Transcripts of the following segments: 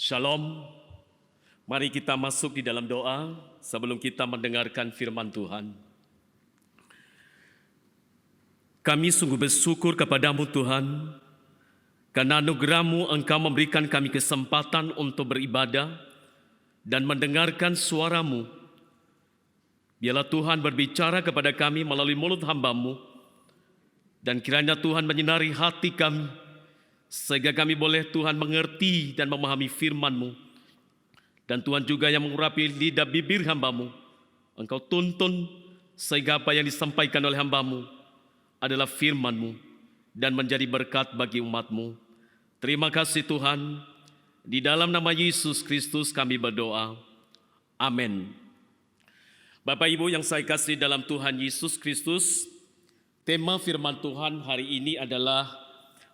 Shalom, mari kita masuk di dalam doa sebelum kita mendengarkan firman Tuhan. Kami sungguh bersyukur kepadamu Tuhan, karena anugerah-Mu Engkau memberikan kami kesempatan untuk beribadah dan mendengarkan suara-Mu. Biarlah Tuhan berbicara kepada kami melalui mulut hamba-Mu, dan kiranya Tuhan menyinari hati kami, sehingga kami boleh Tuhan mengerti dan memahami firman-Mu. Dan Tuhan juga yang mengurapi lidah bibir hamba-Mu. Engkau tuntun sehingga apa yang disampaikan oleh hamba-Mu adalah firman-Mu dan menjadi berkat bagi umat-Mu. Terima kasih Tuhan. Di dalam nama Yesus Kristus kami berdoa. Amin. Bapak Ibu yang saya kasih dalam Tuhan Yesus Kristus, tema firman Tuhan hari ini adalah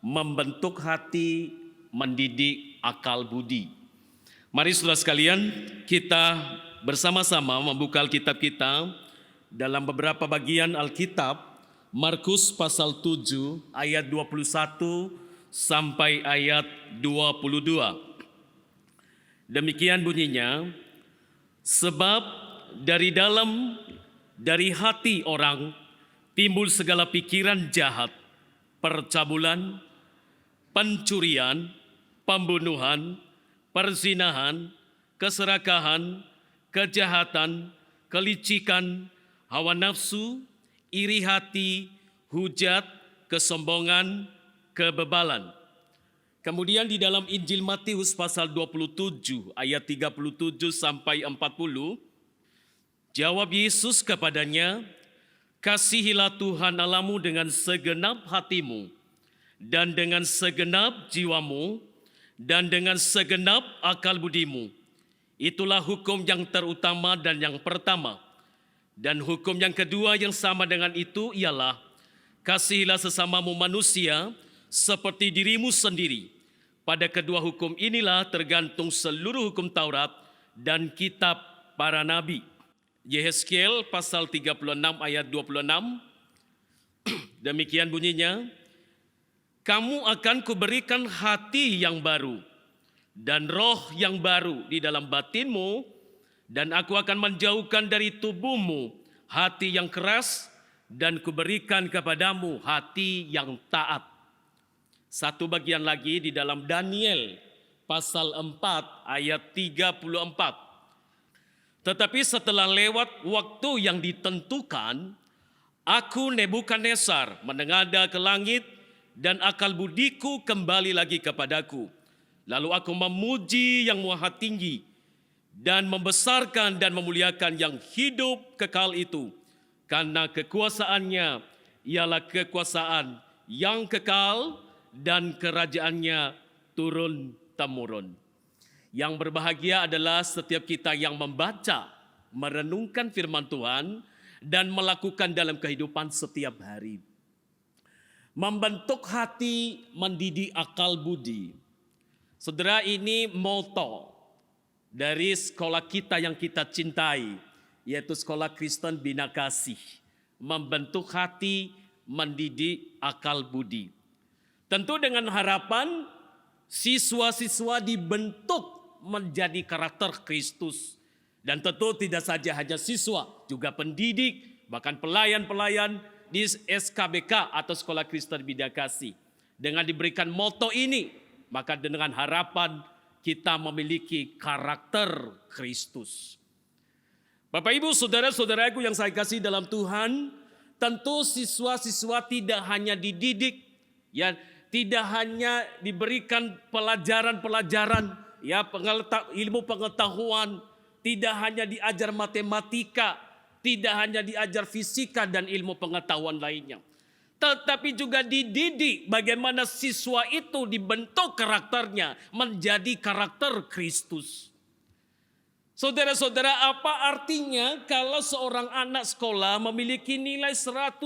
membentuk hati, mendidik akal budi. Mari saudara sekalian, kita bersama-sama membuka Alkitab kita dalam beberapa bagian Alkitab. Markus pasal 7 ayat 21 sampai ayat 22. Demikian bunyinya, sebab dari hati orang timbul segala pikiran jahat, percabulan, pencurian, pembunuhan, perzinahan, keserakahan, kejahatan, kelicikan, hawa nafsu, iri hati, hujat, kesombongan, kebebalan. Kemudian di dalam Injil Matius pasal 27 ayat 37 sampai 40, jawab Yesus kepadanya, kasihilah Tuhan Allahmu dengan segenap hatimu, dan dengan segenap jiwamu, dan dengan segenap akal budimu. Itulah hukum yang terutama dan yang pertama. Dan hukum yang kedua yang sama dengan itu ialah, kasihilah sesamamu manusia seperti dirimu sendiri. Pada kedua hukum inilah tergantung seluruh hukum Taurat dan kitab para nabi. Yehezkiel pasal 36 ayat 26, demikian bunyinya, kamu akan kuberikan hati yang baru dan roh yang baru di dalam batinmu, dan aku akan menjauhkan dari tubuhmu hati yang keras, dan kuberikan kepadamu hati yang taat. Satu bagian lagi di dalam Daniel pasal 4 ayat 34. Tetapi setelah lewat waktu yang ditentukan, aku Nebukadnezar menengadah ke langit, dan akal budiku kembali lagi kepadaku. Lalu aku memuji yang Maha Tinggi dan membesarkan dan memuliakan yang hidup kekal itu, karena kekuasaannya ialah kekuasaan yang kekal dan kerajaannya turun-temurun. Yang berbahagia adalah setiap kita yang membaca, merenungkan firman Tuhan, dan melakukan dalam kehidupan setiap hari. Membentuk hati, mendidik akal budi. Saudara, ini moto dari sekolah kita yang kita cintai, yaitu Sekolah Kristen Bina Kasih. Membentuk hati, mendidik akal budi. Tentu dengan harapan siswa-siswa dibentuk menjadi karakter Kristus. Dan tentu tidak saja hanya siswa, juga pendidik, bahkan pelayan-pelayan di SKBK atau Sekolah Kristen Bina Kasih. Dengan diberikan moto ini, maka dengan harapan kita memiliki karakter Kristus. Bapak Ibu, saudara-saudaraku yang saya kasih dalam Tuhan, tentu siswa-siswa tidak hanya dididik, ya, tidak hanya diberikan pelajaran-pelajaran, ya, ilmu pengetahuan, tidak hanya diajar matematika, tidak hanya diajar fisika dan ilmu pengetahuan lainnya, tetapi juga dididik bagaimana siswa itu dibentuk karakternya menjadi karakter Kristus. Saudara-saudara, apa artinya kalau seorang anak sekolah memiliki nilai 100,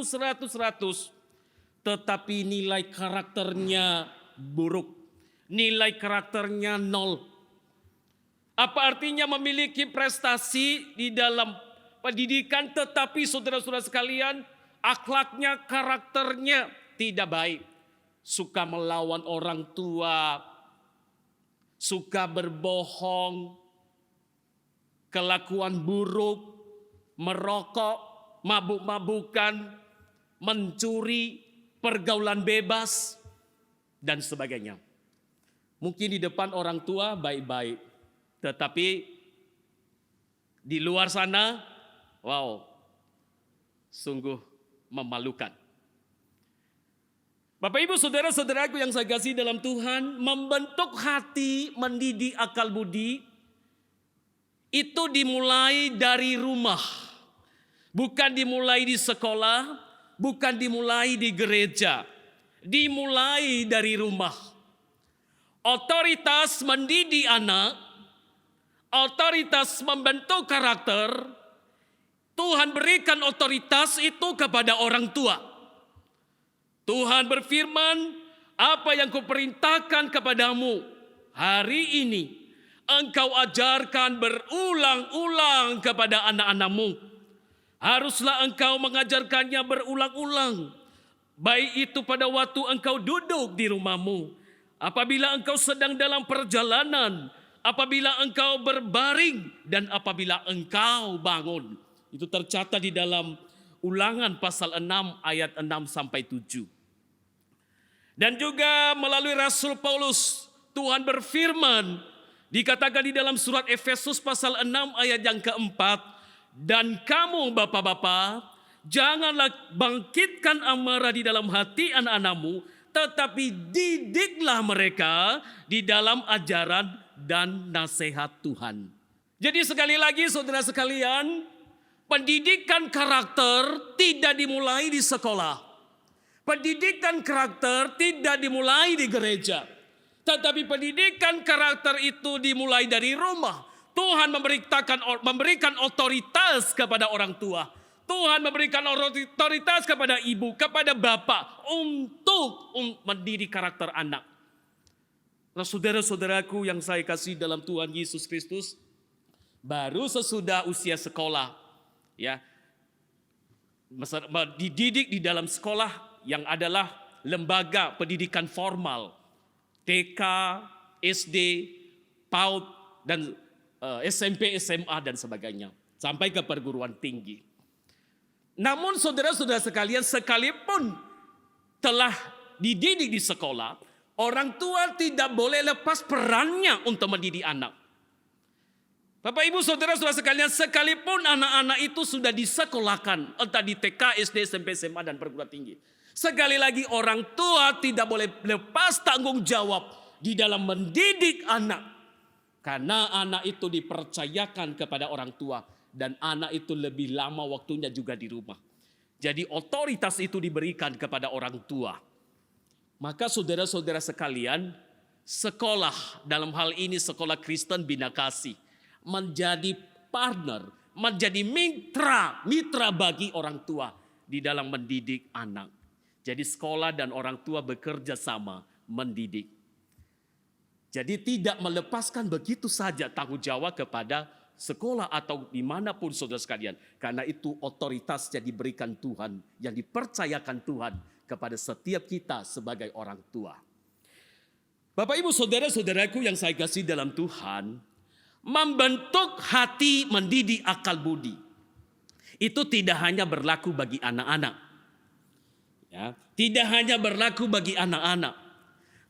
tetapi nilai karakternya buruk, nilai karakternya 0? Apa artinya memiliki prestasi di dalam pendidikan, tetapi saudara-saudara sekalian, akhlaknya, karakternya tidak baik, suka melawan orang tua, suka berbohong, kelakuan buruk, merokok, mabuk-mabukan, mencuri, pergaulan bebas, dan sebagainya. Mungkin di depan orang tua baik-baik, tetapi di luar sana, wow, sungguh memalukan. Bapak Ibu saudara-saudaraku yang saya kasih dalam Tuhan, membentuk hati, mendidik akal budi, itu dimulai dari rumah. Bukan dimulai di sekolah, bukan dimulai di gereja. Dimulai dari rumah. Otoritas mendidik anak, otoritas membentuk karakter, Tuhan berikan otoritas itu kepada orang tua. Tuhan berfirman, apa yang kuperintahkan kepadamu hari ini, engkau ajarkan berulang-ulang kepada anak-anakmu. Haruslah engkau mengajarkannya berulang-ulang. Baik itu pada waktu engkau duduk di rumahmu, apabila engkau sedang dalam perjalanan, apabila engkau berbaring, dan apabila engkau bangun. Itu tercatat di dalam Ulangan pasal 6 ayat 6 sampai 7. Dan juga melalui Rasul Paulus, Tuhan berfirman, dikatakan di dalam surat Efesus pasal 6 ayat yang keempat, dan kamu bapak-bapak, janganlah bangkitkan amarah di dalam hati anak-anakmu, tetapi didiklah mereka di dalam ajaran dan nasihat Tuhan. Jadi sekali lagi saudara sekalian, pendidikan karakter tidak dimulai di sekolah. Pendidikan karakter tidak dimulai di gereja. Tetapi pendidikan karakter itu dimulai dari rumah. Tuhan memberikan otoritas kepada orang tua. Tuhan memberikan otoritas kepada ibu, kepada bapak untuk mendidik karakter anak. Nah, saudara-saudaraku yang saya kasih dalam Tuhan Yesus Kristus, baru sesudah usia sekolah, ya, dididik di dalam sekolah yang adalah lembaga pendidikan formal, TK, SD, PAUD, dan SMP, SMA, dan sebagainya, sampai ke perguruan tinggi. Namun saudara-saudara sekalian, sekalipun telah dididik di sekolah, orang tua tidak boleh lepas perannya untuk mendidik anak. Bapak Ibu saudara-saudara sekalian, sekalipun anak-anak itu sudah disekolahkan, entah di TK, SD, SMP, SMA, dan perguruan tinggi, sekali lagi orang tua tidak boleh lepas tanggung jawab di dalam mendidik anak. Karena anak itu dipercayakan kepada orang tua, dan anak itu lebih lama waktunya juga di rumah. Jadi otoritas itu diberikan kepada orang tua. Maka saudara-saudara sekalian, sekolah, dalam hal ini sekolah Kristen Bina Kasih, menjadi partner, menjadi mitra bagi orang tua di dalam mendidik anak. Jadi sekolah dan orang tua bekerja sama mendidik. Jadi tidak melepaskan begitu saja tanggung jawab kepada sekolah atau dimanapun saudara sekalian. Karena itu otoritasnya diberikan Tuhan, yang dipercayakan Tuhan kepada setiap kita sebagai orang tua. Bapak Ibu saudara-saudaraku yang saya kasih dalam Tuhan, membentuk hati, mendidik akal budi, itu tidak hanya berlaku bagi anak-anak. Ya, tidak hanya berlaku bagi anak-anak,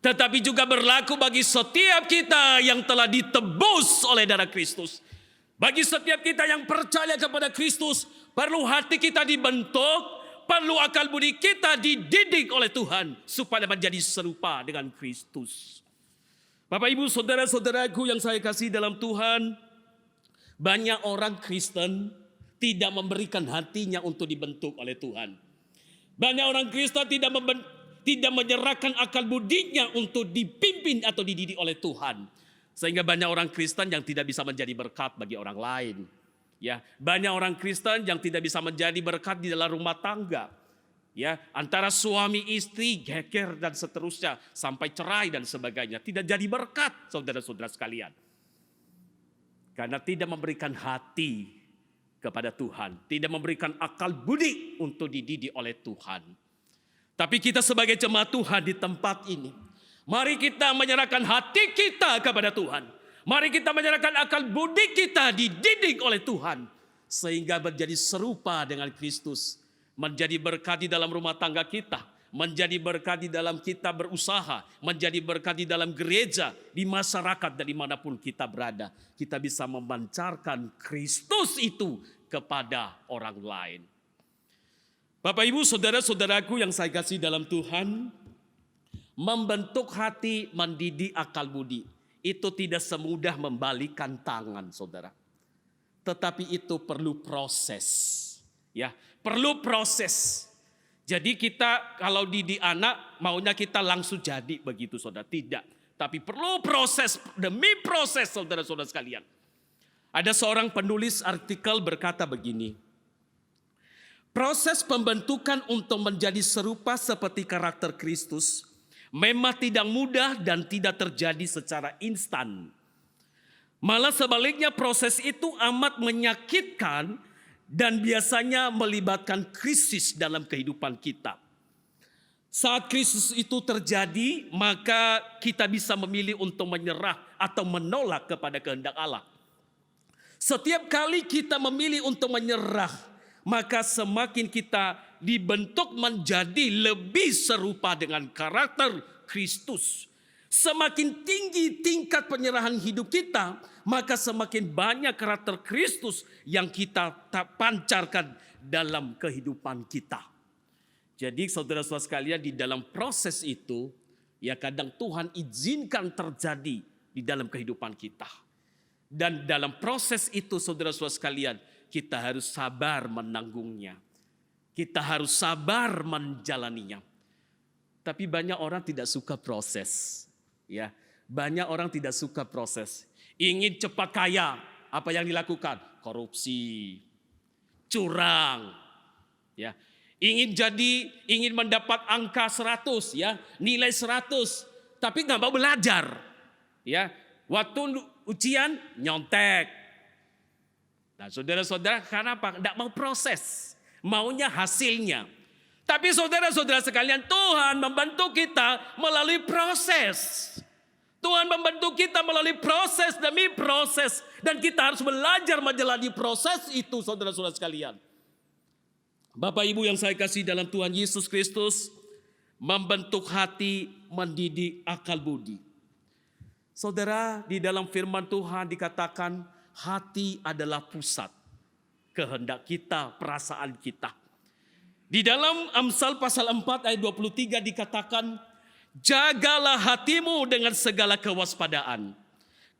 tetapi juga berlaku bagi setiap kita yang telah ditebus oleh darah Kristus. Bagi setiap kita yang percaya kepada Kristus, perlu hati kita dibentuk, perlu akal budi kita dididik oleh Tuhan supaya menjadi serupa dengan Kristus. Bapak Ibu saudara-saudaraku yang saya kasih dalam Tuhan, banyak orang Kristen tidak memberikan hatinya untuk dibentuk oleh Tuhan. Banyak orang Kristen tidak menyerahkan akal budinya untuk dipimpin atau dididik oleh Tuhan. Sehingga banyak orang Kristen yang tidak bisa menjadi berkat bagi orang lain. Ya, banyak orang Kristen yang tidak bisa menjadi berkat di dalam rumah tangga. Ya, antara suami istri geger dan seterusnya sampai cerai dan sebagainya, tidak jadi berkat saudara-saudara sekalian. Karena tidak memberikan hati kepada Tuhan, tidak memberikan akal budi untuk dididik oleh Tuhan. Tapi kita sebagai jemaat Tuhan di tempat ini Mari kita menyerahkan hati kita kepada Tuhan. Mari kita menyerahkan akal budi kita dididik oleh Tuhan. Sehingga menjadi serupa dengan Kristus. Menjadi berkat di dalam rumah tangga kita. Menjadi berkat di dalam kita berusaha. Menjadi berkat di dalam gereja. Di masyarakat dan dimanapun kita berada. Kita bisa memancarkan Kristus itu kepada orang lain. Bapak ibu saudara-saudaraku yang saya kasih dalam Tuhan. Membentuk hati, mendidik akal budi. Itu tidak semudah membalikan tangan, saudara. Tetapi itu perlu proses. Ya, perlu proses. Jadi kita kalau didik anak, maunya kita langsung jadi begitu, saudara. Tidak. Tapi perlu proses, demi proses, saudara-saudara sekalian. Ada seorang penulis artikel berkata begini. Proses pembentukan untuk menjadi serupa seperti karakter Kristus memang tidak mudah dan tidak terjadi secara instan. Malah sebaliknya proses itu amat menyakitkan dan biasanya melibatkan krisis dalam kehidupan kita. Saat krisis itu terjadi, maka kita bisa memilih untuk menyerah atau menolak kepada kehendak Allah. Setiap kali kita memilih untuk menyerah, maka semakin kita dibentuk menjadi lebih serupa dengan karakter Kristus. Semakin tinggi tingkat penyerahan hidup kita, maka semakin banyak karakter Kristus yang kita pancarkan dalam kehidupan kita. Jadi saudara-saudara sekalian, di dalam proses itu, ya kadang Tuhan izinkan terjadi di dalam kehidupan kita. Dan dalam proses itu saudara-saudara sekalian, kita harus sabar menanggungnya. Kita harus sabar menjalaninya. Tapi banyak orang tidak suka proses. Ya, banyak orang tidak suka proses. Ingin cepat kaya, apa yang dilakukan? Korupsi, curang. Ya, ingin mendapat angka 100, ya, nilai 100, tapi nggak mau belajar. Ya, waktu ujian nyontek. Nah, saudara-saudara, karena apa? Nggak mau proses. Maunya hasilnya. Tapi saudara-saudara sekalian, Tuhan membantu kita melalui proses. Tuhan membantu kita melalui proses demi proses. Dan kita harus belajar menjalani proses itu, saudara-saudara sekalian. Bapak Ibu yang saya kasih dalam Tuhan Yesus Kristus, membentuk hati, mendidik akal budi. Saudara, di dalam firman Tuhan dikatakan, hati adalah pusat kehendak kita, perasaan kita. Di dalam Amsal pasal 4 ayat 23 dikatakan, jagalah hatimu dengan segala kewaspadaan,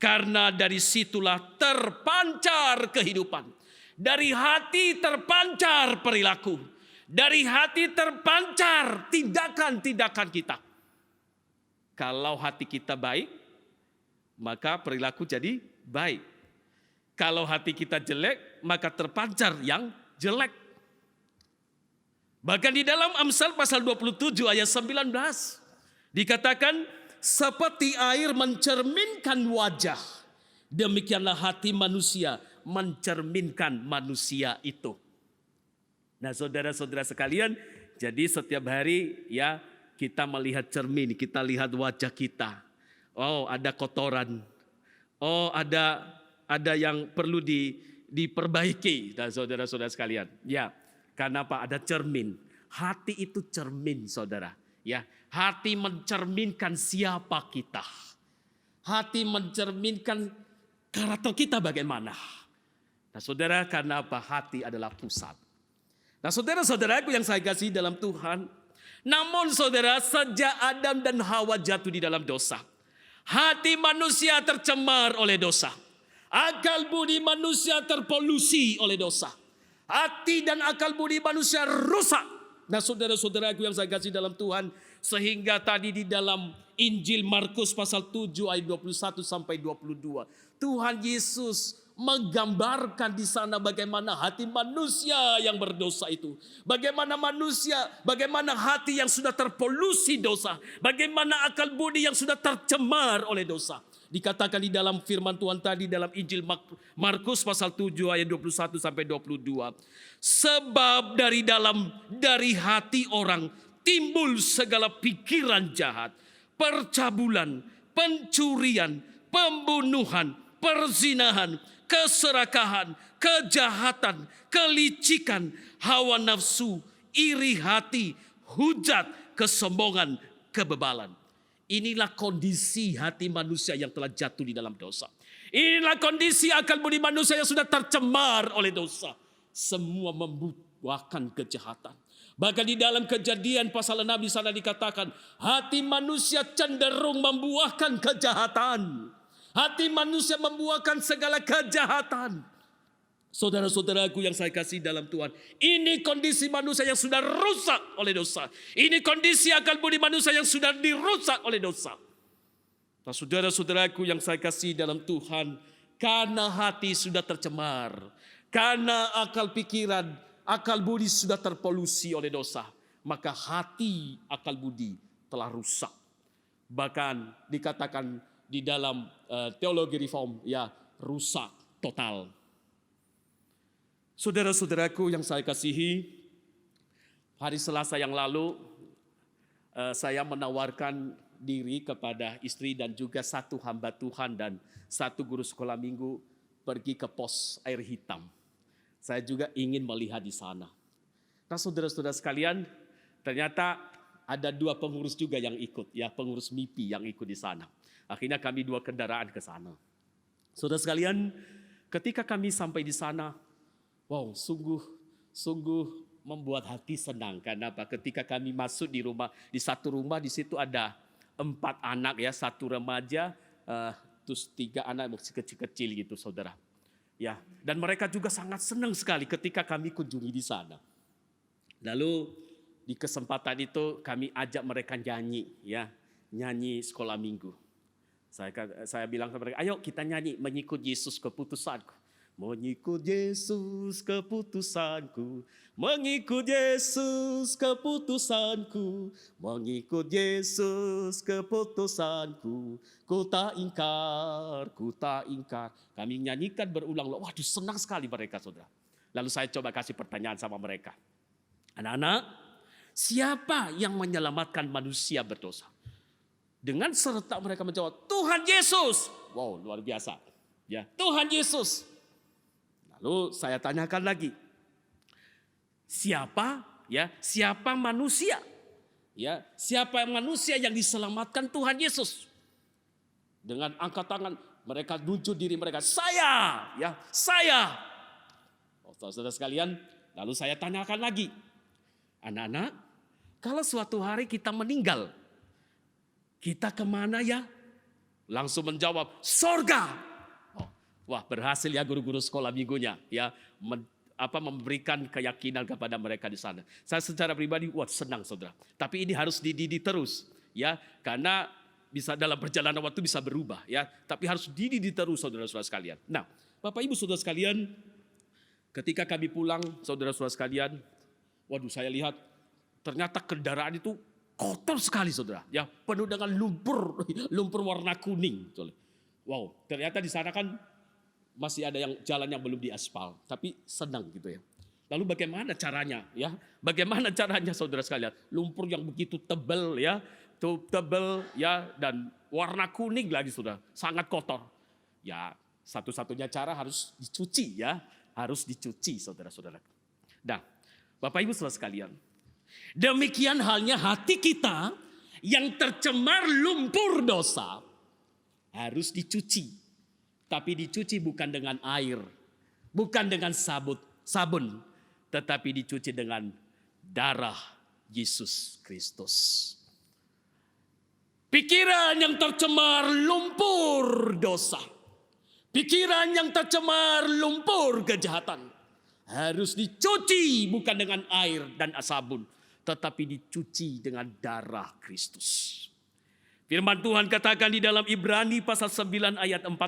karena dari situlah terpancar kehidupan. Dari hati terpancar perilaku. Dari hati terpancar tindakan-tindakan kita. Kalau hati kita baik, maka perilaku jadi baik. Kalau hati kita jelek, maka terpancar yang jelek. Bahkan di dalam Amsal pasal 27 ayat 19 dikatakan, seperti air mencerminkan wajah, demikianlah hati manusia mencerminkan manusia itu. Nah, saudara-saudara sekalian, jadi setiap hari ya kita melihat cermin, kita lihat wajah kita. Oh, ada kotoran. Oh, ada yang perlu diperbaiki, dan saudara-saudara sekalian. Ya, karena apa? Ada cermin. Hati itu cermin, saudara. Ya, hati mencerminkan siapa kita. Hati mencerminkan karakter kita bagaimana. Nah, saudara, karena apa? Hati adalah pusat. Nah, saudara-saudaraku yang saya kasih dalam Tuhan, namun saudara, sejak Adam dan Hawa jatuh di dalam dosa, hati manusia tercemar oleh dosa. Akal budi manusia terpolusi oleh dosa. Hati dan akal budi manusia rusak. Nah, saudara-saudaraku yang saya kasih dalam Tuhan, sehingga tadi di dalam Injil Markus pasal 7 ayat 21 sampai 22, Tuhan Yesus menggambarkan di sana bagaimana hati manusia yang berdosa itu. Bagaimana hati yang sudah terpolusi dosa. Bagaimana akal budi yang sudah tercemar oleh dosa. Dikatakan di dalam firman Tuhan tadi dalam Injil Markus pasal 7 ayat 21 sampai 22. Sebab dari hati orang timbul segala pikiran jahat, percabulan, pencurian, pembunuhan, perzinahan, keserakahan, kejahatan, kelicikan, hawa nafsu, iri hati, hujat, kesombongan, kebebalan. Inilah kondisi hati manusia yang telah jatuh di dalam dosa. Inilah kondisi akal budi manusia yang sudah tercemar oleh dosa. Semua membuahkan kejahatan. Bahkan di dalam Kejadian pasal 6 di sana dikatakan, hati manusia cenderung membuahkan kejahatan. Hati manusia membuahkan segala kejahatan. Saudara-saudaraku yang saya kasih dalam Tuhan, ini kondisi manusia yang sudah rusak oleh dosa. Ini kondisi akal budi manusia yang sudah dirusak oleh dosa. Nah, saudara-saudaraku yang saya kasih dalam Tuhan, karena hati sudah tercemar, karena akal pikiran, akal budi sudah terpolusi oleh dosa, maka hati akal budi telah rusak. Bahkan dikatakan di dalam teologi reform, ya, rusak total. Saudara-saudaraku yang saya kasihi, hari Selasa yang lalu saya menawarkan diri kepada istri dan juga satu hamba Tuhan dan satu guru sekolah minggu pergi ke pos air hitam. Saya juga ingin melihat di sana. Nah, saudara-saudara sekalian, ternyata ada 2 pengurus juga yang ikut, ya, pengurus MIPI yang ikut di sana. Akhirnya kami 2 kendaraan ke sana. Saudara sekalian, ketika kami sampai di sana, wow, sungguh membuat hati senang. Karena apa? Ketika kami masuk di satu rumah, di situ ada 4 anak, ya, 1 remaja, terus 3 anak masih kecil-kecil gitu, saudara. Ya, dan mereka juga sangat senang sekali ketika kami kunjungi di sana. Lalu di kesempatan itu kami ajak mereka nyanyi, ya, nyanyi sekolah minggu. Saya bilang ke mereka, ayo kita nyanyi mengikut Yesus keputusanku. Mengikut Yesus keputusanku, mengikut Yesus keputusanku, mengikut Yesus keputusanku, ku tak ingkar, ku tak ingkar. Kami nyanyikan berulang-ulang, waduh senang sekali mereka, saudara. Lalu saya coba kasih pertanyaan sama mereka. Anak-anak, siapa yang menyelamatkan manusia berdosa? Dengan serentak mereka menjawab, Tuhan Yesus. Wow, luar biasa. Ya, Tuhan Yesus. Lalu saya tanyakan lagi, siapa manusia? Ya, siapa manusia yang diselamatkan Tuhan Yesus? Dengan angkat tangan mereka nunjuk diri mereka, saya, ya, saya. Oh, saudara sekalian, lalu saya tanyakan lagi, anak-anak, kalau suatu hari kita meninggal, kita kemana ya? Langsung menjawab, sorga. Wah, berhasil ya guru-guru sekolah minggunya, ya, memberikan keyakinan kepada mereka di sana. Saya secara pribadi senang, saudara. Tapi ini harus dididik terus, ya, karena bisa dalam perjalanan waktu bisa berubah, ya. Tapi harus dididik terus, saudara-saudara sekalian. Nah, Bapak Ibu saudara sekalian, ketika kami pulang, saudara-saudara sekalian, waduh, saya lihat ternyata kendaraan itu kotor sekali, saudara, ya, penuh dengan lumpur warna kuning. Wow, ternyata di sana kan masih ada jalan yang belum diaspal, tapi senang gitu ya. Lalu bagaimana caranya, ya? Bagaimana caranya, saudara sekalian? Lumpur yang begitu tebal, ya, dan warna kuning lagi, saudara, sangat kotor. Ya, satu-satunya cara harus dicuci, ya, harus dicuci, saudara-saudara. Nah, Bapak Ibu saudara sekalian, demikian halnya hati kita yang tercemar lumpur dosa harus dicuci. Tapi dicuci bukan dengan air, bukan dengan sabun, tetapi dicuci dengan darah Yesus Kristus. Pikiran yang tercemar lumpur dosa, pikiran yang tercemar lumpur kejahatan, harus dicuci bukan dengan air dan sabun, tetapi dicuci dengan darah Kristus. Firman Tuhan katakan di dalam Ibrani pasal 9 ayat 14.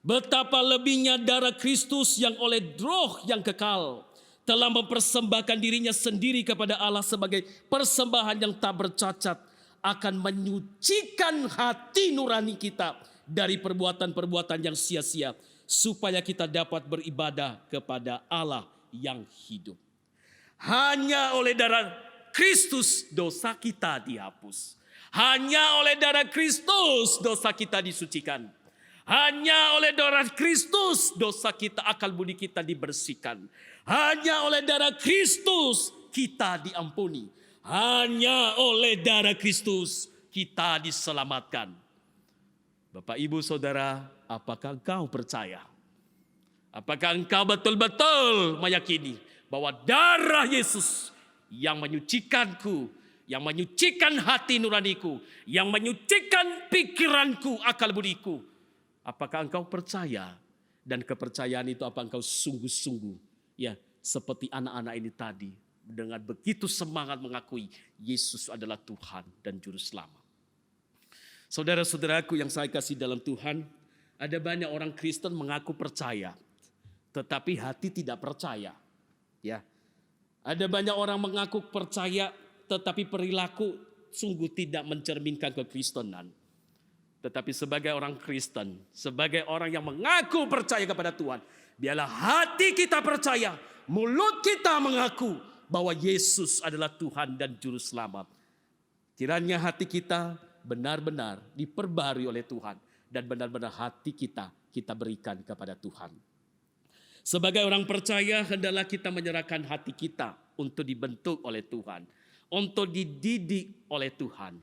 Betapa lebihnya darah Kristus yang oleh Roh yang kekal telah mempersembahkan dirinya sendiri kepada Allah sebagai persembahan yang tak bercacat, akan menyucikan hati nurani kita dari perbuatan-perbuatan yang sia-sia, supaya kita dapat beribadah kepada Allah yang hidup. Hanya oleh darah Kristus dosa kita dihapus. Hanya oleh darah Kristus dosa kita disucikan. Hanya oleh darah Kristus dosa kita, akal budi kita dibersihkan. Hanya oleh darah Kristus kita diampuni. Hanya oleh darah Kristus kita diselamatkan. Bapak, Ibu, Saudara, apakah engkau percaya? Apakah engkau betul-betul meyakini bahwa darah Yesus yang menyucikanku, yang menyucikan hati nuraniku, yang menyucikan pikiranku, akal budiku? Apakah engkau percaya? Dan kepercayaan itu apa engkau sungguh-sungguh, ya, seperti anak-anak ini tadi, dengan begitu semangat mengakui Yesus adalah Tuhan dan Juru Selamat. Saudara-saudaraku yang saya kasih dalam Tuhan, ada banyak orang Kristen mengaku percaya, tetapi hati tidak percaya. Ya, ada banyak orang mengaku percaya, tetapi perilaku sungguh tidak mencerminkan kekristenan. Tetapi sebagai orang Kristen, sebagai orang yang mengaku percaya kepada Tuhan, biarlah hati kita percaya, mulut kita mengaku bahwa Yesus adalah Tuhan dan Juru Selamat. Kiranya hati kita benar-benar diperbaharui oleh Tuhan, dan benar-benar hati kita berikan kepada Tuhan. Sebagai orang percaya, hendaklah kita menyerahkan hati kita untuk dibentuk oleh Tuhan, untuk dididik oleh Tuhan.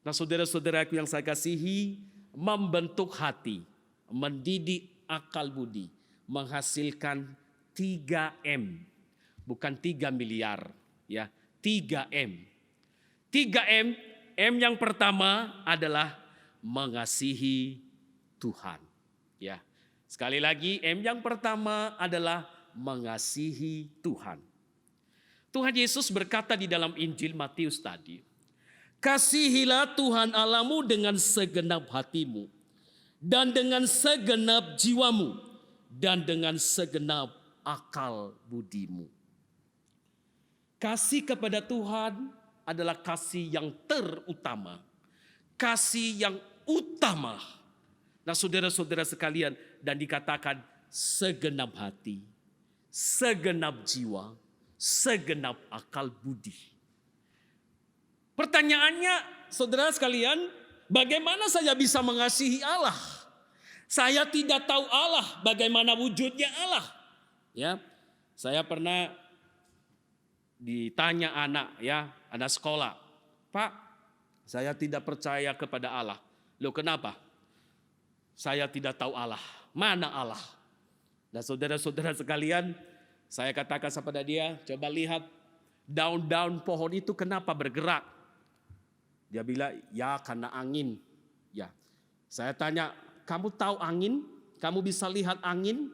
Nah, saudara-saudaraku yang saya kasihi, membentuk hati, mendidik akal budi, menghasilkan 3M, bukan 3 miliar, ya, 3M. 3M. M yang pertama adalah mengasihi Tuhan. Ya, sekali lagi, M yang pertama adalah mengasihi Tuhan. Tuhan Yesus berkata di dalam Injil Matius tadi, kasihilah Tuhan Allahmu dengan segenap hatimu, dan dengan segenap jiwamu, dan dengan segenap akal budimu. Kasih kepada Tuhan adalah kasih yang terutama, kasih yang utama. Nah, saudara-saudara sekalian, dan dikatakan segenap hati, segenap jiwa, segenap akal budi. Pertanyaannya, saudara sekalian, bagaimana saya bisa mengasihi Allah? Saya tidak tahu Allah, bagaimana wujudnya Allah. Ya, saya pernah ditanya anak sekolah, Pak, saya tidak percaya kepada Allah. Loh, kenapa? Saya tidak tahu Allah. Mana Allah? Nah, saudara-saudara sekalian, saya katakan kepada dia, coba lihat daun-daun pohon itu kenapa bergerak? Dia bilang, ya karena angin. Ya, saya tanya, kamu tahu angin? Kamu bisa lihat angin?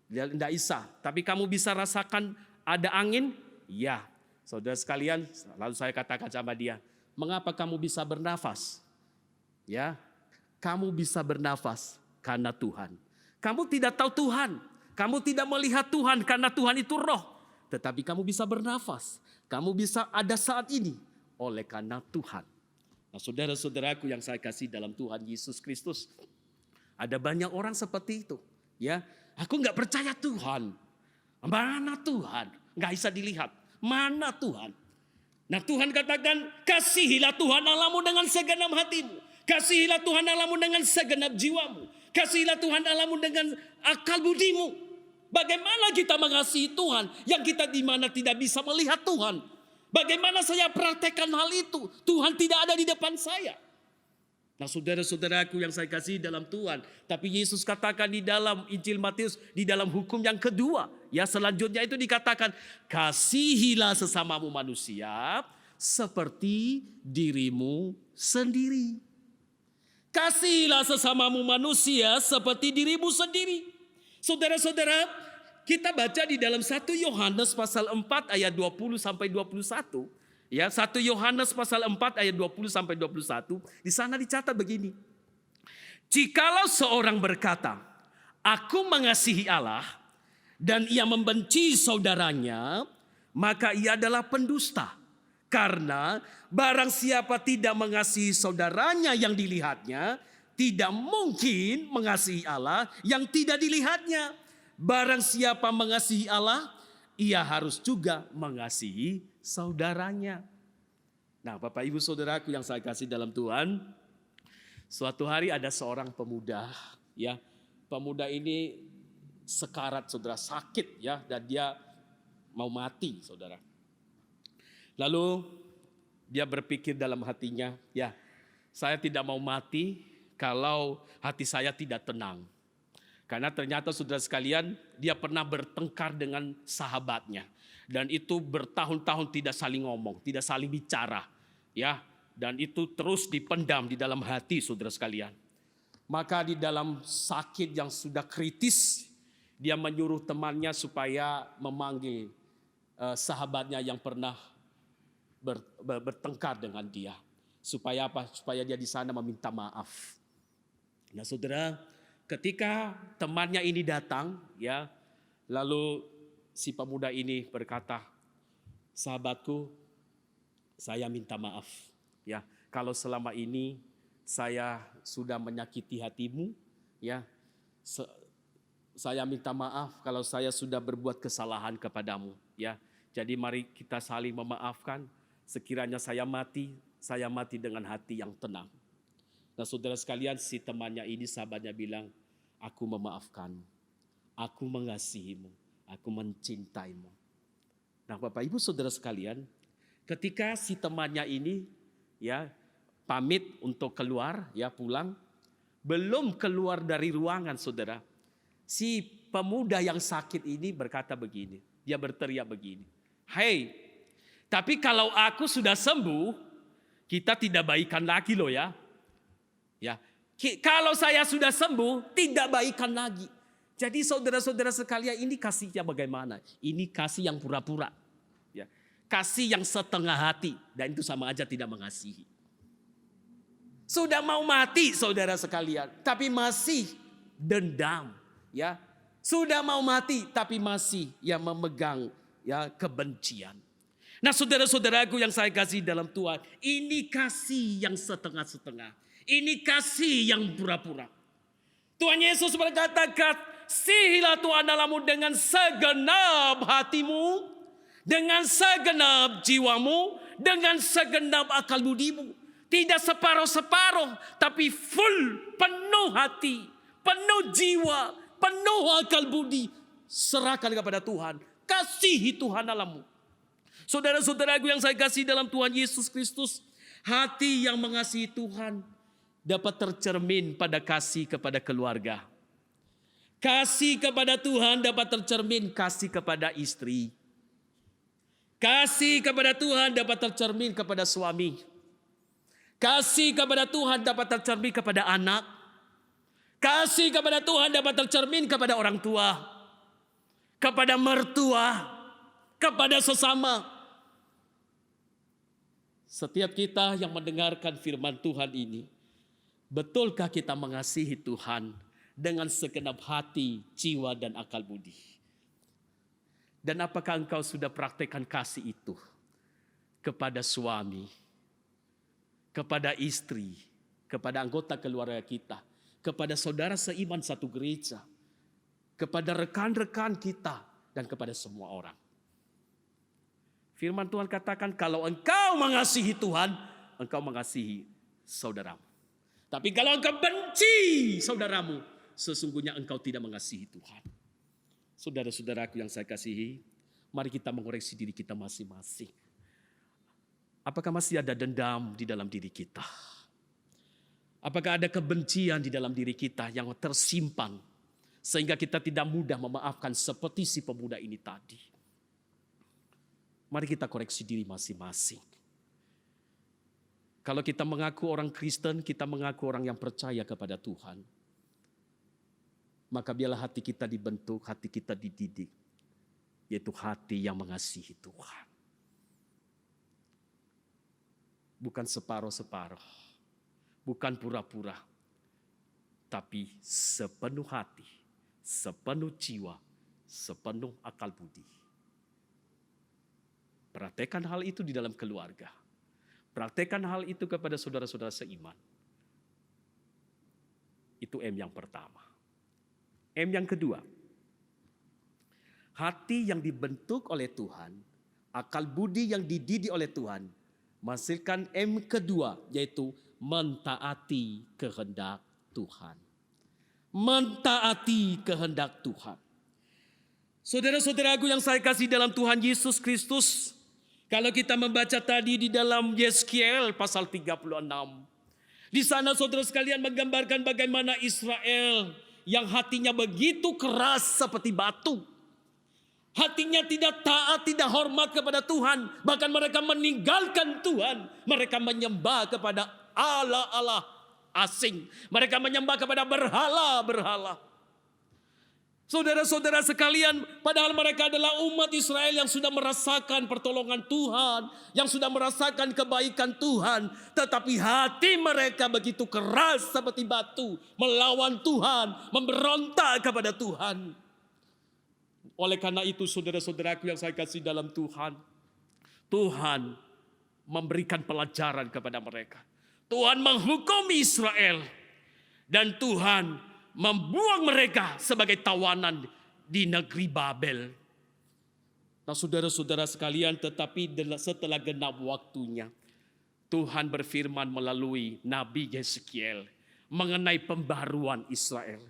Dia tidak bisa. Tapi kamu bisa rasakan ada angin? Ya. Saudara sekalian, lalu saya katakan sama dia, mengapa kamu bisa bernafas? Ya, kamu bisa bernafas karena Tuhan. Kamu tidak tahu Tuhan, kamu tidak melihat Tuhan karena Tuhan itu roh. Tetapi kamu bisa bernafas, kamu bisa ada saat ini oleh karena Tuhan. Nah, saudara-saudaraku yang saya kasih dalam Tuhan Yesus Kristus, ada banyak orang seperti itu. Ya, aku nggak percaya Tuhan. Mana Tuhan? Nggak bisa dilihat. Mana Tuhan? Nah, Tuhan katakan, kasihilah Tuhan Allahmu dengan segenap hatimu. Kasihilah Tuhan Allahmu dengan segenap jiwamu. Kasihilah Tuhan Allahmu dengan akal budimu. Bagaimana kita mengasihi Tuhan yang kita di mana tidak bisa melihat Tuhan? Bagaimana saya praktekkan hal itu? Tuhan tidak ada di depan saya. Nah, saudara-saudaraku yang saya kasih dalam Tuhan, tapi Yesus katakan di dalam Injil Matius, di dalam hukum yang kedua, ya selanjutnya itu dikatakan, kasihilah sesamamu manusia seperti dirimu sendiri. Kasihilah sesamamu manusia seperti dirimu sendiri. Saudara-saudara, kita baca di dalam 1 Yohanes pasal 4 ayat 20 sampai 21. Ya, 1 Yohanes pasal 4 ayat 20 sampai 21, di sana dicatat begini. Jikalau seorang berkata, aku mengasihi Allah dan ia membenci saudaranya, maka ia adalah pendusta. Karena barang siapa tidak mengasihi saudaranya yang dilihatnya, tidak mungkin mengasihi Allah yang tidak dilihatnya. Barang siapa mengasihi Allah, ia harus juga mengasihi saudaranya. Nah, Bapak Ibu Saudaraku yang saya kasih dalam Tuhan, suatu hari ada seorang pemuda, ya. Pemuda ini sekarat, Saudara, sakit ya, dan dia mau mati, Saudara. Lalu dia berpikir dalam hatinya, ya, saya tidak mau mati kalau hati saya tidak tenang. Karena ternyata saudara sekalian, dia pernah bertengkar dengan sahabatnya. Dan itu bertahun-tahun tidak saling ngomong, tidak saling bicara. Ya, dan itu terus dipendam di dalam hati saudara sekalian. Maka di dalam sakit yang sudah kritis, dia menyuruh temannya supaya memanggil sahabatnya yang pernah bertengkar dengan dia. Supaya apa? Supaya dia di sana meminta maaf. Nah, saudara, ketika temannya ini datang, ya, lalu si pemuda ini berkata, sahabatku, saya minta maaf, ya, kalau selama ini saya sudah menyakiti hatimu, ya, saya minta maaf kalau saya sudah berbuat kesalahan kepadamu, ya. Jadi mari kita saling memaafkan. Sekiranya saya mati dengan hati yang tenang. Nah, saudara sekalian, si temannya ini, sahabatnya bilang, aku memaafkanmu, aku mengasihimu, aku mencintaimu. Nah, Bapak Ibu Saudara sekalian, ketika si temannya ini, ya, pamit untuk keluar, ya, pulang, belum keluar dari ruangan, saudara, si pemuda yang sakit ini berkata begini, dia berteriak begini, "Hei, tapi kalau aku sudah sembuh, kita tidak baikan lagi loh ya. Ya, kalau saya sudah sembuh, tidak baikan lagi." Jadi saudara-saudara sekalian, ini kasihnya bagaimana? Ini kasih yang pura-pura. Ya, kasih yang setengah hati, dan itu sama aja tidak mengasihi. Sudah mau mati saudara sekalian, tapi masih dendam. Ya, sudah mau mati, tapi masih yang memegang, ya, kebencian. Nah, saudara-saudaraku yang saya kasih dalam Tuhan, ini kasih yang setengah-setengah. Ini kasih yang pura-pura. Tuhan Yesus berkata, kasihilah Tuhan Allahmu dengan segenap hatimu, dengan segenap jiwamu, dengan segenap akal budimu. Tidak separuh-separuh, tapi full, penuh hati, penuh jiwa, penuh akal budi. Serahkan kepada Tuhan. Kasihi Tuhan Allahmu. Saudara-saudaraku yang saya kasih dalam Tuhan Yesus Kristus, hati yang mengasihi Tuhan dapat tercermin pada kasih kepada keluarga. Kasih kepada Tuhan dapat tercermin kasih kepada istri. Kasih kepada Tuhan dapat tercermin kepada suami. Kasih kepada Tuhan dapat tercermin kepada anak. Kasih kepada Tuhan dapat tercermin kepada orang tua, kepada mertua, kepada sesama. Setiap kita yang mendengarkan firman Tuhan ini, betulkah kita mengasihi Tuhan dengan segenap hati, jiwa, dan akal budi? Dan apakah engkau sudah praktekkan kasih itu kepada suami, kepada istri, kepada anggota keluarga kita, kepada saudara seiman satu gereja, kepada rekan-rekan kita, dan kepada semua orang? Firman Tuhan katakan, kalau engkau mengasihi Tuhan, engkau mengasihi saudaramu. Tapi kalau engkau benci saudaramu, sesungguhnya engkau tidak mengasihi Tuhan. Saudara-saudaraku yang saya kasihi, mari kita mengoreksi diri kita masing-masing. Apakah masih ada dendam di dalam diri kita? Apakah ada kebencian di dalam diri kita yang tersimpan, sehingga kita tidak mudah memaafkan seperti si pemuda ini tadi? Mari kita koreksi diri masing-masing. Kalau kita mengaku orang Kristen, kita mengaku orang yang percaya kepada Tuhan, maka biarlah hati kita dibentuk, hati kita dididik, yaitu hati yang mengasihi Tuhan. Bukan separuh-separuh, bukan pura-pura, tapi sepenuh hati, sepenuh jiwa, sepenuh akal budi. Praktekkan hal itu di dalam keluarga. Praktekkan hal itu kepada saudara-saudara seiman. Itu M yang pertama. M yang kedua, hati yang dibentuk oleh Tuhan, akal budi yang dididik oleh Tuhan, menghasilkan M kedua, yaitu mentaati kehendak Tuhan. Mentaati kehendak Tuhan. Saudara-saudaraku yang saya kasih dalam Tuhan Yesus Kristus, kalau kita membaca tadi di dalam Yeskiel pasal 36, di sana saudara sekalian menggambarkan bagaimana Israel yang hatinya begitu keras seperti batu. Hatinya tidak taat, tidak hormat kepada Tuhan. Bahkan mereka meninggalkan Tuhan. Mereka menyembah kepada Allah-Allah asing. Mereka menyembah kepada berhala-berhala. Saudara-saudara sekalian, padahal mereka adalah umat Israel yang sudah merasakan pertolongan Tuhan, yang sudah merasakan kebaikan Tuhan, tetapi hati mereka begitu keras seperti batu, melawan Tuhan, memberontak kepada Tuhan. Oleh karena itu saudara-saudaraku yang saya kasih dalam Tuhan, Tuhan memberikan pelajaran kepada mereka. Tuhan menghukumi Israel dan Tuhan membuang mereka sebagai tawanan di negeri Babel. Nah saudara-saudara sekalian, tetapi setelah genap waktunya, Tuhan berfirman melalui Nabi Yeskiel mengenai pembaruan Israel.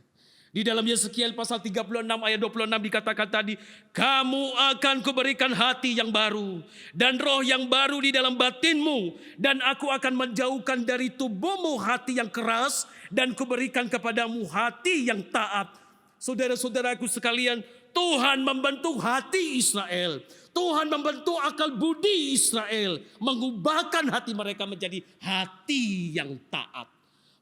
Di dalam Yeskiel pasal 36 ayat 26 dikatakan tadi, kamu akan kuberikan hati yang baru dan roh yang baru di dalam batinmu, dan aku akan menjauhkan dari tubuhmu hati yang keras dan kuberikan kepadamu hati yang taat. Saudara-saudaraku sekalian, Tuhan membentuk hati Israel. Tuhan membentuk akal budi Israel, mengubahkan hati mereka menjadi hati yang taat.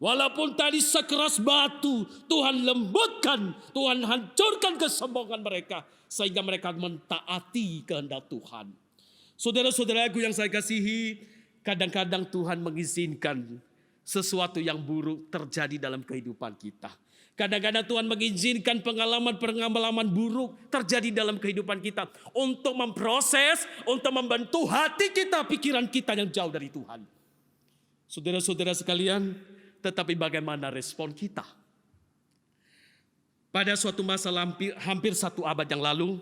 Walaupun tadi sekeras batu, Tuhan lembutkan, Tuhan hancurkan kesombongan mereka, sehingga mereka mentaati kehendak Tuhan. Saudara-saudaraku yang saya kasihi, kadang-kadang Tuhan mengizinkan sesuatu yang buruk terjadi dalam kehidupan kita. Kadang-kadang Tuhan mengizinkan pengalaman-pengalaman buruk terjadi dalam kehidupan kita untuk memproses, untuk membentuk hati kita, pikiran kita yang jauh dari Tuhan. Saudara-saudara sekalian, tetapi bagaimana respon kita? Pada suatu masa hampir 1 abad yang lalu,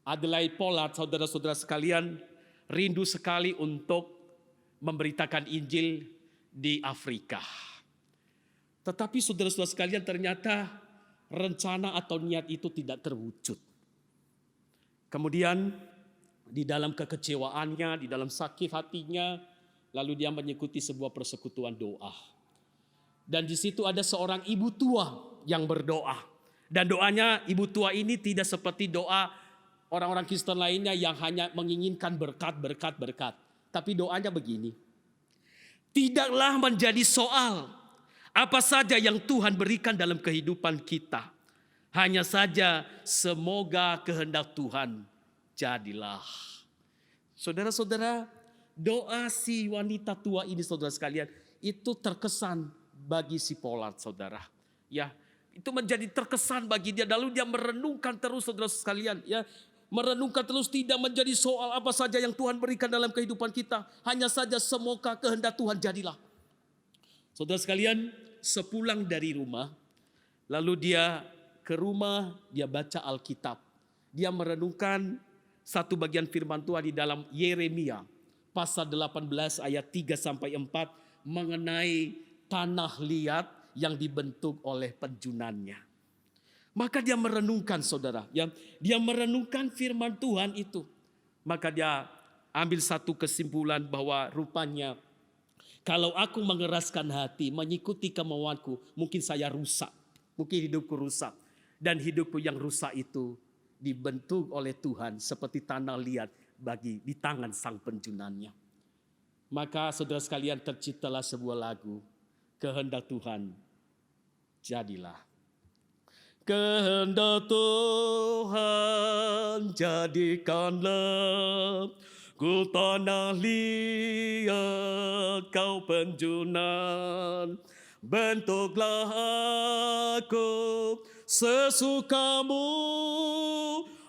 Adelaide Pollard, saudara-saudara sekalian, rindu sekali untuk memberitakan Injil di Afrika. Tetapi saudara-saudara sekalian, ternyata rencana atau niat itu tidak terwujud. Kemudian di dalam kekecewaannya, di dalam sakit hatinya, lalu dia mengikuti sebuah persekutuan doa. Dan di situ ada seorang ibu tua yang berdoa. Dan doanya ibu tua ini tidak seperti doa orang-orang Kristen lainnya yang hanya menginginkan berkat. Tapi doanya begini. Tidaklah menjadi soal apa saja yang Tuhan berikan dalam kehidupan kita. Hanya saja semoga kehendak Tuhan jadilah. Saudara-saudara, doa si wanita tua ini saudara sekalian itu terkesan bagi si Pollard, saudara. Ya, itu menjadi terkesan bagi dia. Lalu dia merenungkan terus, saudara sekalian. Ya, merenungkan terus, tidak menjadi soal apa saja yang Tuhan berikan dalam kehidupan kita. Hanya saja semoga kehendak Tuhan jadilah. Saudara sekalian, sepulang dari rumah, lalu dia ke rumah, dia baca Alkitab. Dia merenungkan satu bagian firman Tuhan di dalam Yeremia pasal 18 ayat 3 sampai 4 mengenai tanah liat yang dibentuk oleh penjunannya. Maka dia merenungkan, saudara. Dia merenungkan firman Tuhan itu. Maka dia ambil satu kesimpulan bahwa rupanya kalau aku mengeraskan hati, mengikuti kemauanku, mungkin saya rusak. Mungkin hidupku rusak. Dan hidupku yang rusak itu dibentuk oleh Tuhan seperti tanah liat di tangan sang penjunannya. Maka saudara sekalian, terciptalah sebuah lagu. Kehendak Tuhan jadilah. Kehendak Tuhan jadikanlah ku tanah liat kau penjunan. Bentuklah aku sesukamu,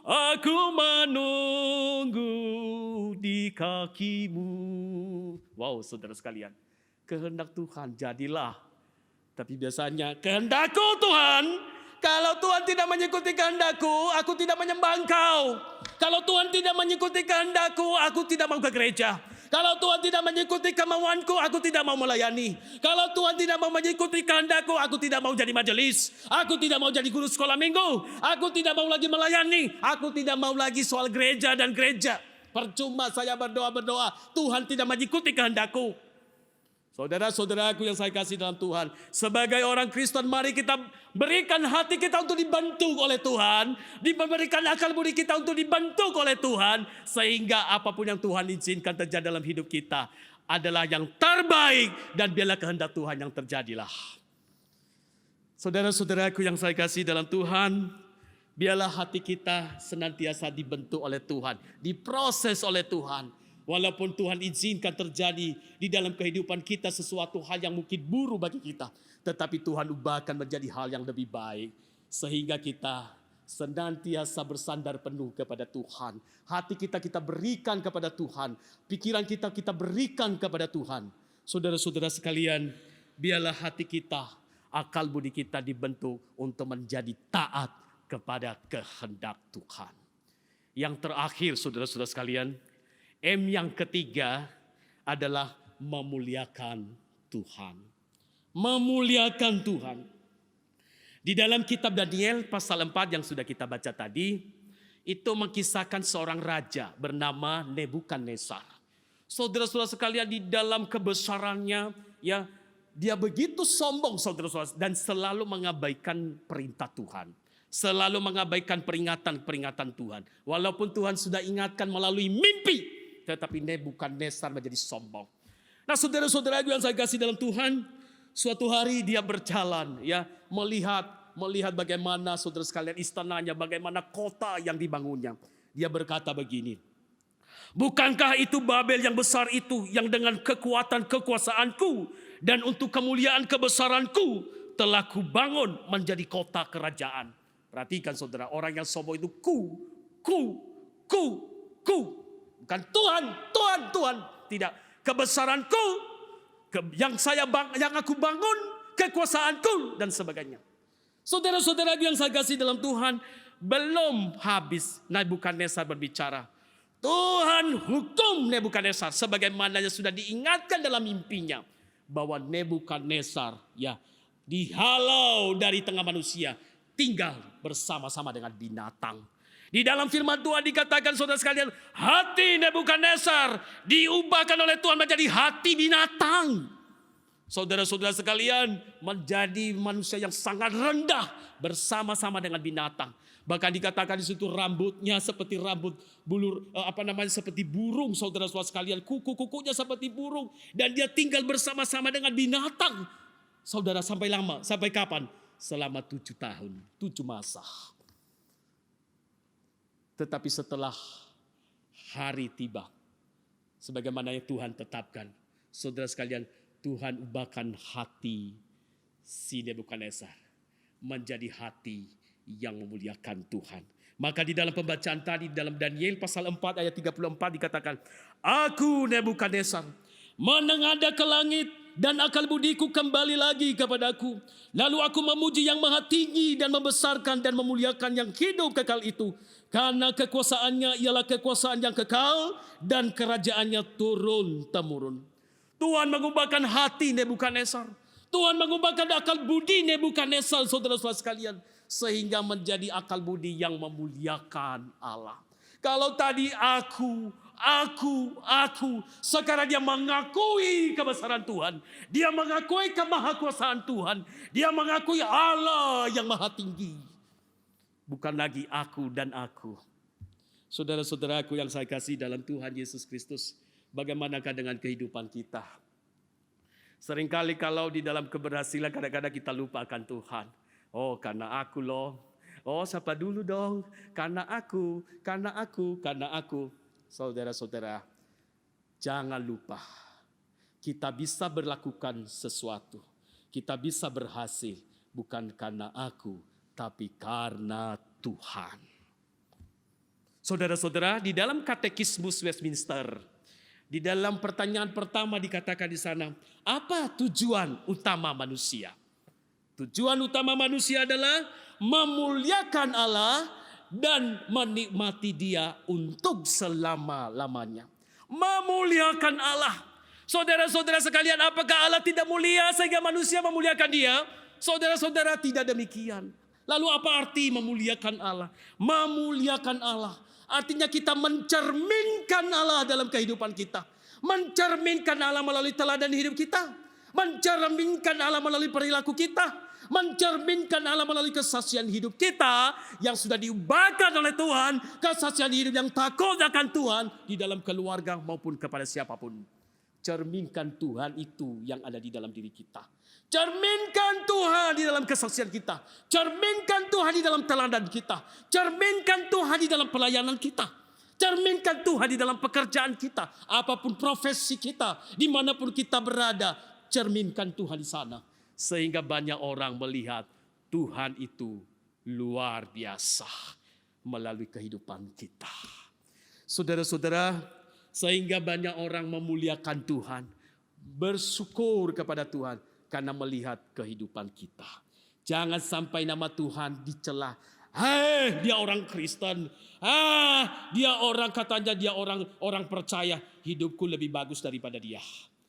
aku menunggu di kakimu. Wow, saudara sekalian. Kehendak Tuhan jadilah. Tapi biasanya kehendakku Tuhan, kalau Tuhan tidak mengikuti kehendakku, aku tidak menyembah Engkau. Kalau Tuhan tidak mengikuti kehendakku, aku tidak mau ke gereja. Kalau Tuhan tidak mengikuti kemauanku, aku tidak mau melayani. Kalau Tuhan tidak mau mengikuti kehendakku, aku tidak mau jadi majelis. Aku tidak mau jadi guru sekolah minggu. Aku tidak mau lagi melayani. Aku tidak mau lagi soal gereja dan gereja. Percuma saya berdoa-berdoa, Tuhan tidak mengikuti kehendakku. Saudara-saudaraku yang saya kasih dalam Tuhan, sebagai orang Kristen mari kita berikan hati kita untuk dibentuk oleh Tuhan, diberikan akal budi kita untuk dibentuk oleh Tuhan, sehingga apapun yang Tuhan izinkan terjadi dalam hidup kita adalah yang terbaik, dan biarlah kehendak Tuhan yang terjadilah. Saudara-saudaraku yang saya kasih dalam Tuhan, biarlah hati kita senantiasa dibentuk oleh Tuhan, diproses oleh Tuhan. Walaupun Tuhan izinkan terjadi di dalam kehidupan kita sesuatu hal yang mungkin buruk bagi kita, tetapi Tuhan ubahkan menjadi hal yang lebih baik, sehingga kita senantiasa bersandar penuh kepada Tuhan. Hati kita berikan kepada Tuhan, pikiran kita berikan kepada Tuhan. Saudara-saudara sekalian, biarlah hati kita, akal budi kita dibentuk untuk menjadi taat kepada kehendak Tuhan. Yang terakhir, saudara-saudara sekalian, M yang ketiga adalah memuliakan Tuhan. Memuliakan Tuhan. Di dalam kitab Daniel pasal 4 yang sudah kita baca tadi, itu mengisahkan seorang raja bernama Nebukadnezar. Saudara-saudara sekalian, di dalam kebesarannya, ya, dia begitu sombong, saudara-saudara, dan selalu mengabaikan perintah Tuhan. Selalu mengabaikan peringatan-peringatan Tuhan. Walaupun Tuhan sudah ingatkan melalui mimpi, tetapi Nebukadnezar menjadi sombong. Nah, saudara-saudara yang saya kasih dalam Tuhan, suatu hari dia berjalan, ya, melihat bagaimana saudara sekalian istananya, bagaimana kota yang dibangunnya. Dia berkata begini, bukankah itu Babel yang besar itu, yang dengan kekuatan kekuasaanku dan untuk kemuliaan kebesaranku telah kubangun menjadi kota kerajaan. Perhatikan saudara, orang yang sombong itu ku. Bukan Tuhan. Tidak. Kebesaranku, yang aku bangun, kekuasaanku, dan sebagainya. Saudara-saudara yang saya kasih dalam Tuhan, belum habis Nebukadnezar berbicara. Tuhan hukum Nebukadnezar sebagaimana yang sudah diingatkan dalam mimpinya. Bahwa Nebukadnezar, ya, dihalau dari tengah manusia, tinggal bersama-sama dengan binatang. Di dalam firman Tuhan dikatakan, saudara sekalian, hati Nebukadnezar diubahkan oleh Tuhan menjadi hati binatang. Saudara-saudara sekalian, menjadi manusia yang sangat rendah bersama-sama dengan binatang. Bahkan dikatakan di situ rambutnya seperti rambut seperti burung, saudara-saudara sekalian, kuku-kukunya seperti burung, dan dia tinggal bersama-sama dengan binatang. Saudara, sampai kapan? Selama 7 tahun, 7 masa. Tetapi setelah hari tiba, sebagaimana yang Tuhan tetapkan, saudara sekalian, Tuhan ubahkan hati si Nebukadnezar menjadi hati yang memuliakan Tuhan. Maka di dalam pembacaan tadi, dalam Daniel pasal 4 ayat 34 dikatakan, aku Nebukadnezar menengadah ke langit, dan akal budiku kembali lagi kepadaku. Lalu aku memuji yang maha tinggi dan membesarkan dan memuliakan yang hidup kekal itu. Karena kekuasaannya ialah kekuasaan yang kekal dan kerajaannya turun-temurun. Tuhan mengubahkan hati Nebukadnezar. Tuhan mengubahkan akal budi Nebukadnezar, saudara-saudara sekalian. Sehingga menjadi akal budi yang memuliakan Allah. Kalau tadi aku, sekarang dia mengakui kebesaran Tuhan. Dia mengakui kemahakuasaan Tuhan. Dia mengakui Allah yang maha tinggi. Bukan lagi aku dan aku. Saudara-saudaraku yang saya kasih dalam Tuhan Yesus Kristus, bagaimanakah dengan kehidupan kita? Seringkali kalau di dalam keberhasilan kadang-kadang kita lupakan Tuhan. Oh, karena aku loh. Oh, siapa dulu dong? Karena aku. Saudara-saudara, jangan lupa kita bisa berlakukan sesuatu. Kita bisa berhasil bukan karena aku, tapi karena Tuhan. Saudara-saudara, di dalam Katekismus Westminster, di dalam pertanyaan pertama dikatakan di sana, apa tujuan utama manusia? Tujuan utama manusia adalah memuliakan Allah dan menikmati Dia untuk selama-lamanya. Memuliakan Allah. Saudara-saudara sekalian, apakah Allah tidak mulia sehingga manusia memuliakan Dia? Saudara-saudara, tidak demikian. Lalu apa arti memuliakan Allah? Memuliakan Allah artinya kita mencerminkan Allah dalam kehidupan kita. Mencerminkan Allah melalui teladan hidup kita. Mencerminkan Allah melalui perilaku kita. Mencerminkan Allah melalui kesaksian hidup kita yang sudah diubahkan oleh Tuhan. Kesaksian hidup yang takut akan Tuhan di dalam keluarga maupun kepada siapapun. Cerminkan Tuhan itu yang ada di dalam diri kita. Cerminkan Tuhan di dalam kesaksian kita. Cerminkan Tuhan di dalam teladan kita. Cerminkan Tuhan di dalam pelayanan kita. Cerminkan Tuhan di dalam pekerjaan kita. Apapun profesi kita, dimanapun kita berada, cerminkan Tuhan di sana. Sehingga banyak orang melihat Tuhan itu luar biasa melalui kehidupan kita. Saudara-saudara, sehingga banyak orang memuliakan Tuhan, bersyukur kepada Tuhan karena melihat kehidupan kita. Jangan sampai nama Tuhan dicela. Dia orang Kristen. Dia orang, katanya dia orang percaya. Hidupku lebih bagus daripada dia.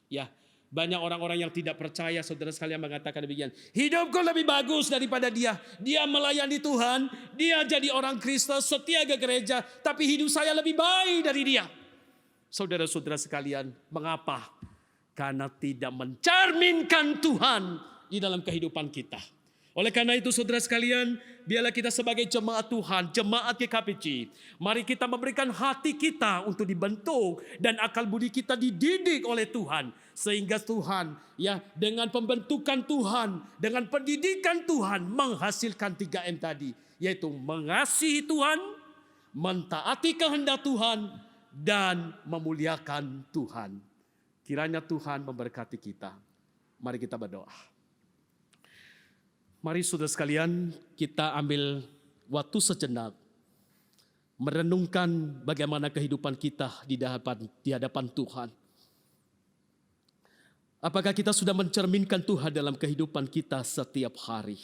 Ya, banyak orang-orang yang tidak percaya, saudara sekalian, mengatakan demikian. Hidupku lebih bagus daripada dia. Dia melayani Tuhan, dia jadi orang Kristen, setia ke gereja, tapi hidup saya lebih baik dari dia. Saudara-saudara sekalian, mengapa? Karena tidak mencerminkan Tuhan di dalam kehidupan kita. Oleh karena itu, saudara sekalian, biarlah kita sebagai jemaat Tuhan, jemaat GKPC, mari kita memberikan hati kita untuk dibentuk dan akal budi kita dididik oleh Tuhan, sehingga Tuhan, ya, dengan pembentukan Tuhan, dengan pendidikan Tuhan, menghasilkan 3M tadi, yaitu mengasihi Tuhan, mentaati kehendak Tuhan, dan memuliakan Tuhan. Kiranya Tuhan memberkati kita. Mari kita berdoa. Mari saudara sekalian, kita ambil waktu sejenak merenungkan bagaimana kehidupan kita di hadapan Tuhan. Apakah kita sudah mencerminkan Tuhan dalam kehidupan kita setiap hari?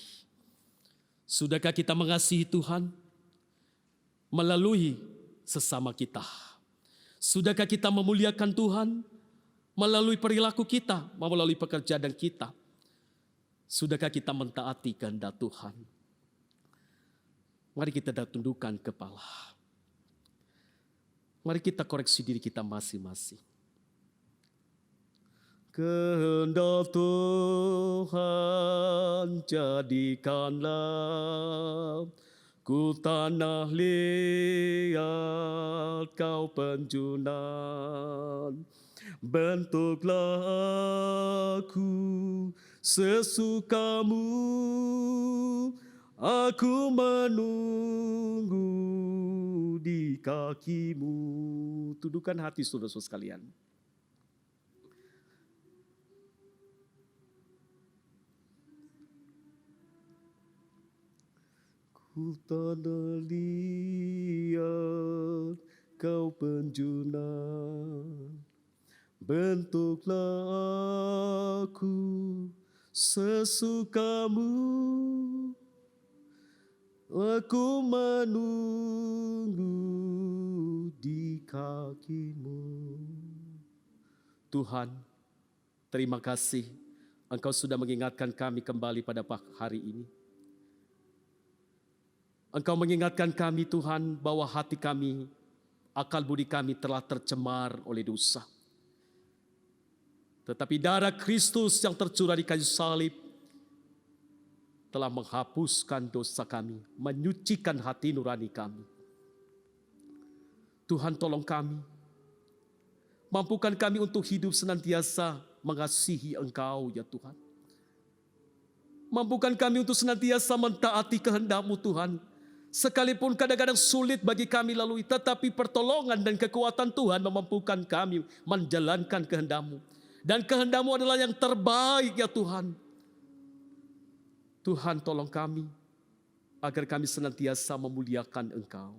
Sudahkah kita mengasihi Tuhan melalui sesama kita? Sudahkah kita memuliakan Tuhan melalui perilaku kita, melalui pekerjaan kita? Sudahkah kita mentaati kehendak Tuhan? Mari kita tundukkan kepala. Mari kita koreksi diri kita masing-masing. Kehendak Tuhan jadikanlah ku tanah liat, kau penjunan. Bentuklah aku sesukamu, aku menunggu di kakimu. Tundukkan hati saudara-saudara sekalian. Ku tanah liat, kau penjunan. Bentuklah aku sesukamu, aku menunggu di kakimu. Tuhan, terima kasih Engkau sudah mengingatkan kami kembali pada hari ini. Engkau mengingatkan kami Tuhan bahwa hati kami, akal budi kami telah tercemar oleh dosa. Tetapi darah Kristus yang tercurah di kayu salib telah menghapuskan dosa kami, menyucikan hati nurani kami. Tuhan, tolong kami, mampukan kami untuk hidup senantiasa mengasihi Engkau ya Tuhan. Mampukan kami untuk senantiasa mentaati kehendak-Mu Tuhan. Sekalipun kadang-kadang sulit bagi kami lalui, tetapi pertolongan dan kekuatan Tuhan memampukan kami menjalankan kehendak-Mu. Dan kehendak-Mu adalah yang terbaik ya Tuhan. Tuhan, tolong kami agar kami senantiasa memuliakan Engkau.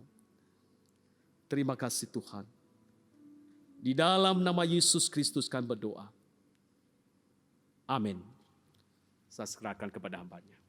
Terima kasih Tuhan. Di dalam nama Yesus Kristus kami berdoa. Amin. Saya serahkan kepada hamba-Nya.